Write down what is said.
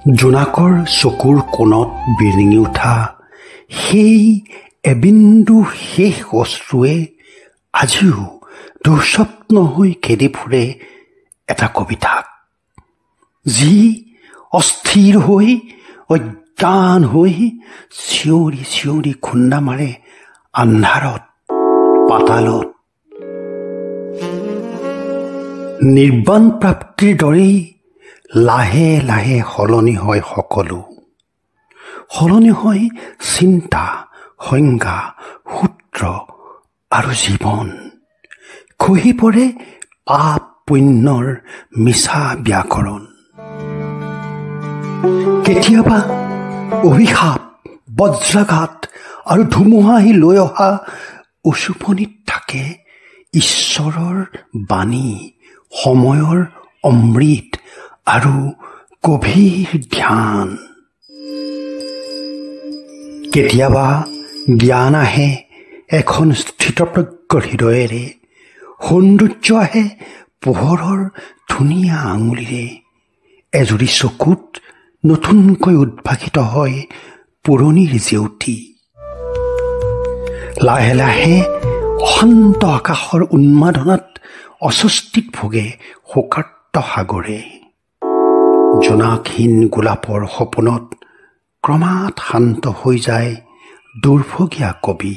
জোনাকৰ চকুৰ কোণত বিৰিঙি উঠা সেই এবিন্দু শেষ অশ্ৰুৱে আজিও দুঃস্বপ্ন হৈ খেদি ফুৰে এটা কবিতাক, যি অস্থিৰ হৈ অজ্ঞান হৈ চিঞৰি চিঞৰি খুন্দা মাৰে আন্ধাৰত, পাতালত। নিৰ্বাণ প্ৰাপ্তিৰ দৰেই লাহে লাহে সলনি হয় সকলো। সলনি হয় চিন্তা, সংজ্ঞা, সূত্ৰ আৰু জীৱন। খহি পৰে পাপ পুণ্যৰ মিছা ব্যাকৰণ। কেতিয়াবা অভিশাপ, বজ্ৰাঘাত আৰু ধুমুহাই লৈ অহা উচুপনিত থাকে ঈশ্বৰৰ বাণী, সময়ৰ অমৃত আৰু গভীৰ ধ্যান। কেতিয়াবা জ্ঞান আহে এখন স্থিতপ্ৰজ্ঞ হৃদয়েৰে, সৌন্দৰ্য আহে পোহৰৰ ধুনীয়া আঙুলিৰে, এজুৰি চকুত নতুনকৈ উদ্ভাসিত হয় পুৰণিৰ জেউতি। লাহে লাহে অশান্ত আকাশৰ উন্মাদনাত অস্বস্তিত ভোগে শোকাৰ্ত সাগৰে। জোনাকহীন গোলাপৰ সপোনত ক্ৰমাৎ শান্ত হৈ যায় দুৰ্ভগীয়া কবি।